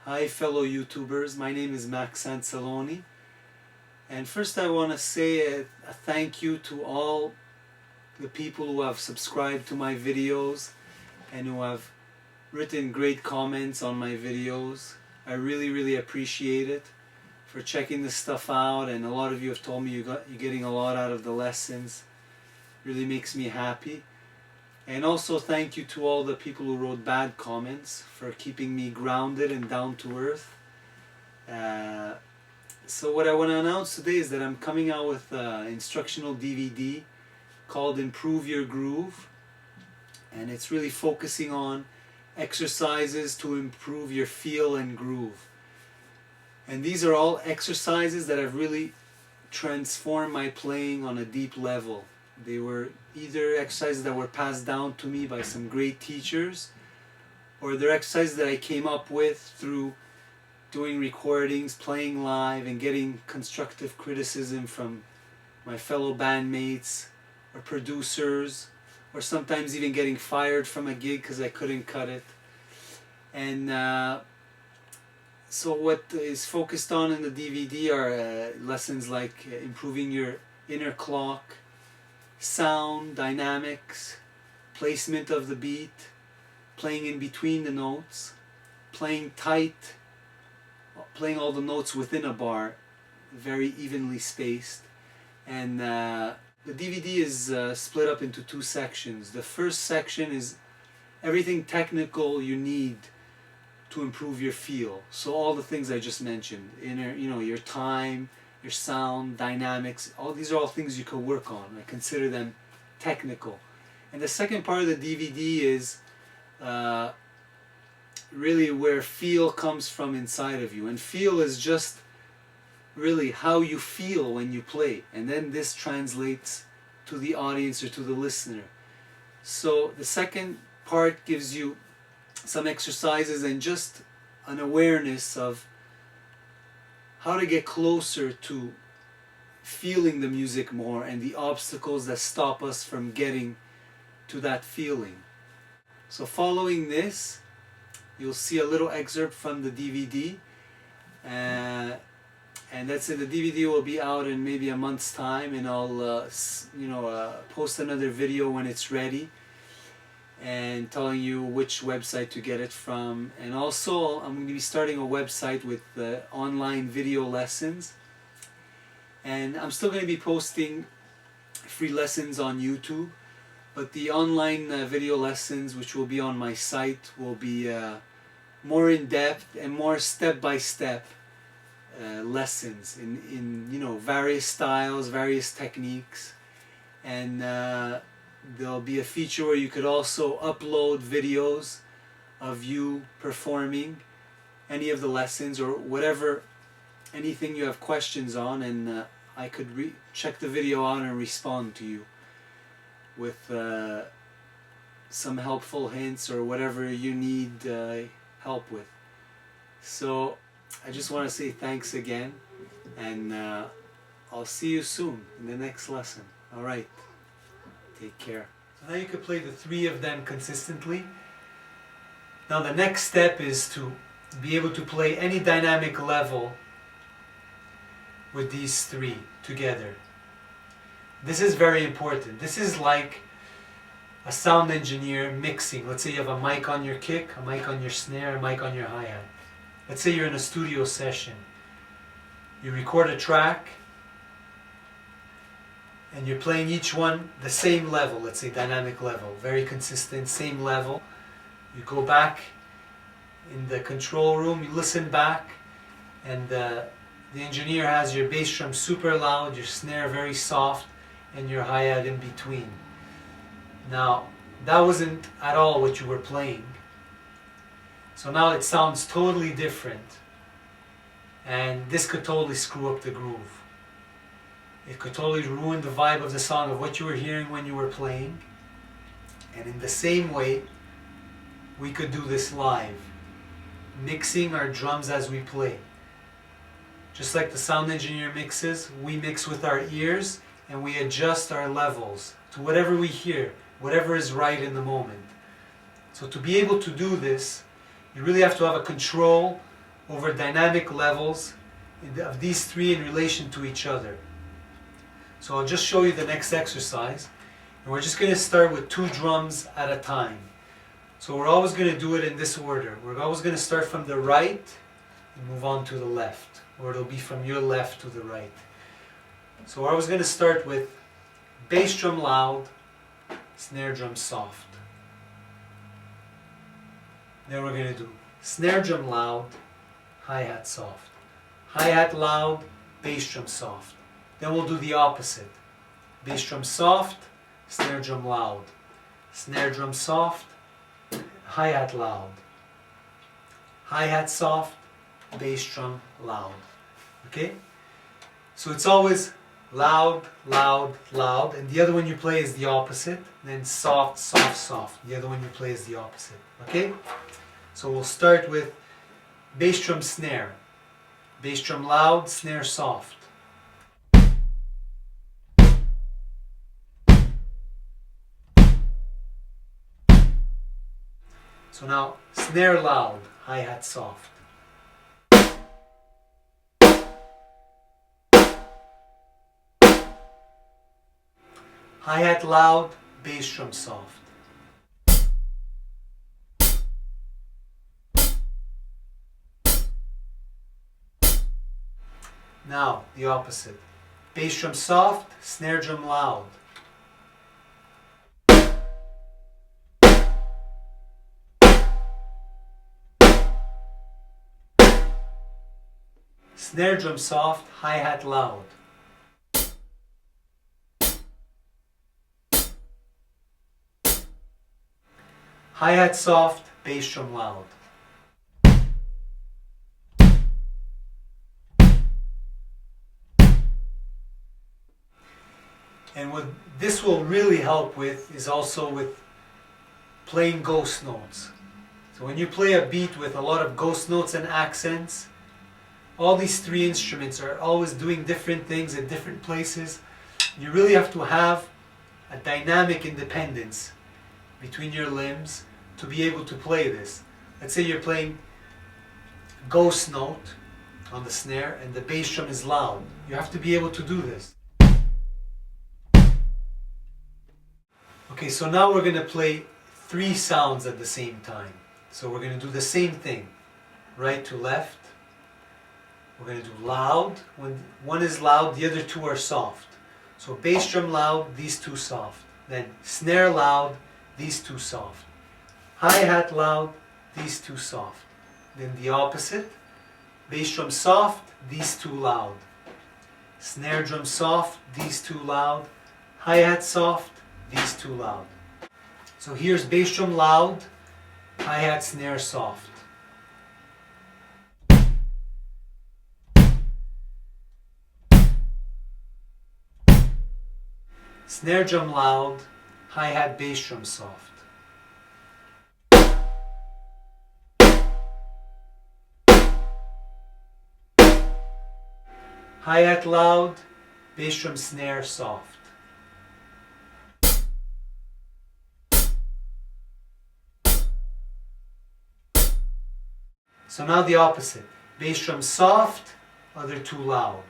Hi fellow YouTubers, my name is Max Anceloni, and first I want to say a thank you to all the people who have subscribed to my videos and who have written great comments on my videos. I really appreciate it, for checking this stuff out, and a lot of you have told me you're getting a lot out of the lessons. Really makes me happy. And also thank you to all the people who wrote bad comments, for keeping me grounded and down to earth. So what I want to announce today is that I'm coming out with an instructional DVD called Improve Your Groove, and it's really focusing on exercises to improve your feel and groove. And these are all exercises that have really transformed my playing on a deep level. They were either exercises that were passed down to me by some great teachers, or they're exercises that I came up with through doing recordings, playing live, and getting constructive criticism from my fellow bandmates or producers, or sometimes even getting fired from a gig because I couldn't cut it. And so what is focused on in the DVD are lessons like improving your inner clock, sound, dynamics, placement of the beat, playing in between the notes, playing tight, playing all the notes within a bar, very evenly spaced. And the DVD is split up into two sections. The first section is everything technical you need to improve your feel. So all the things I just mentioned, your time, your sound, dynamics, these are all things you could work on. I consider them technical. And the second part of the DVD is really where feel comes from inside of you. And feel is just really how you feel when you play. And then this translates to the audience or to the listener. So the second part gives you some exercises and just an awareness of how to get closer to feeling the music more and the obstacles that stop us from getting to that feeling. So following this, you'll see a little excerpt from the DVD, and that's it. The DVD will be out in maybe a month's time, and I'll post another video when it's ready, and telling you which website to get it from. And also I'm going to be starting a website with online video lessons, and I'm still going to be posting free lessons on YouTube, but the online video lessons, which will be on my site, will be more in-depth and more step-by-step lessons in various styles, various techniques. And there'll be a feature where you could also upload videos of you performing any of the lessons or anything you have questions on, and I could check the video out and respond to you with some helpful hints or whatever you need help with. So I just want to say thanks again, and I'll see you soon in the next lesson. Alright. Take care. So now you can play the three of them consistently. Now the next step is to be able to play any dynamic level with these three together. This is very important. This is like a sound engineer mixing. Let's say you have a mic on your kick, a mic on your snare, a mic on your hi-hat. Let's say you're in a studio session. You record a track, and you're playing each one the same level, let's say dynamic level, very consistent, same level. You go back in the control room, you listen back, and the engineer has your bass drum super loud, your snare very soft, and your hi-hat in between. Now, that wasn't at all what you were playing. So now it sounds totally different, and this could totally screw up the groove. It could totally ruin the vibe of the song, of what you were hearing when you were playing. And in the same way, we could do this live, mixing our drums as we play. Just like the sound engineer mixes, we mix with our ears and we adjust our levels to whatever we hear, whatever is right in the moment. So to be able to do this, you really have to have a control over dynamic levels of these three in relation to each other. So I'll just show you the next exercise, and we're just going to start with 2 drums at a time. So we're always going to do it in this order. We're always going to start from the right and move on to the left, or it'll be from your left to the right. So we're always going to start with bass drum loud, snare drum soft. Then we're going to do snare drum loud, hi-hat soft. Hi-hat loud, bass drum soft. Then we'll do the opposite. Bass drum soft, snare drum loud. Snare drum soft, hi-hat loud. Hi-hat soft, bass drum loud. Okay? So it's always loud, loud, loud, and the other one you play is the opposite. Then soft, soft, soft. The other one you play is the opposite. Okay? So we'll start with bass drum snare. Bass drum loud, snare soft. So now snare loud, hi-hat soft. Hi-hat loud, bass drum soft. Now the opposite. Bass drum soft, snare drum loud. Snare drum soft, hi-hat loud. Hi-hat soft, bass drum loud. And what this will really help with is also with playing ghost notes. So when you play a beat with a lot of ghost notes and accents, all these 3 instruments are always doing different things at different places. You really have to have a dynamic independence between your limbs to be able to play this. Let's say you're playing ghost note on the snare and the bass drum is loud. You have to be able to do this. Okay, so now we're going to play 3 sounds at the same time. So we're going to do the same thing, right to left. We're going to do loud. When one is loud, the other 2 are soft. So bass drum loud, these 2 soft. Then snare loud, these 2 soft. Hi-hat loud, these 2 soft. Then the opposite. Bass drum soft, these 2 loud. Snare drum soft, these 2 loud. Hi-hat soft, these 2 loud. So here's bass drum loud, hi-hat snare soft. Snare drum loud, hi-hat bass drum soft. Hi-hat loud, bass drum snare soft. So now the opposite. Bass drum soft, other 2 loud.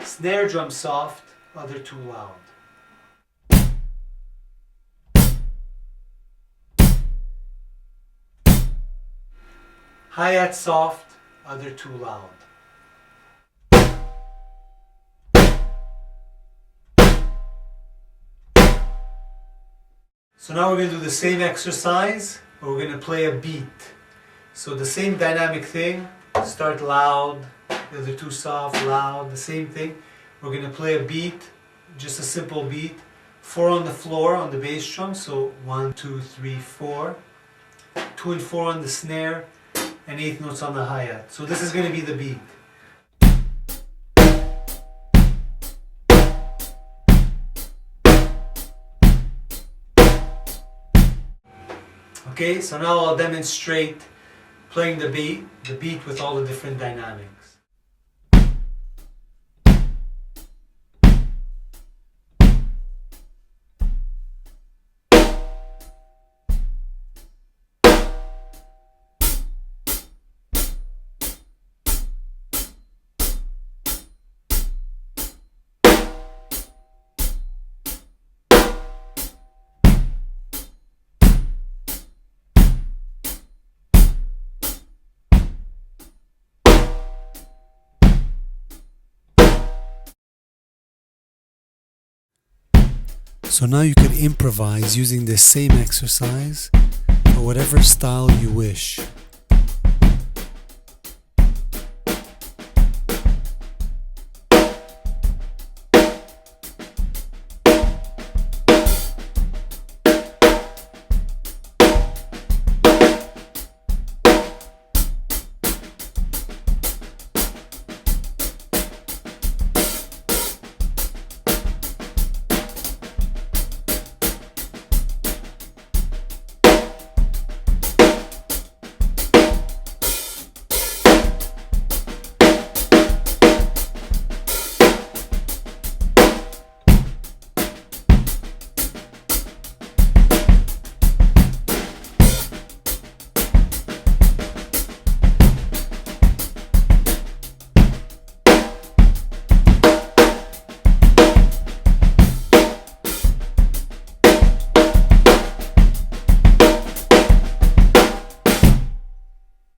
Snare drum soft, other 2 loud. Hi-hat soft, other 2 loud. So now we're going to do the same exercise, but we're going to play a beat. So the same dynamic thing, start loud, the other 2 soft, loud, the same thing. We're going to play a beat, just a simple beat. 4 on the floor on the bass drum, so 1, 2, 3, 4. 2 and 4 on the snare, and 8th notes on the hi-hat. So this is going to be the beat. Okay, so now I'll demonstrate playing the beat with all the different dynamics. So now you can improvise using this same exercise for whatever style you wish.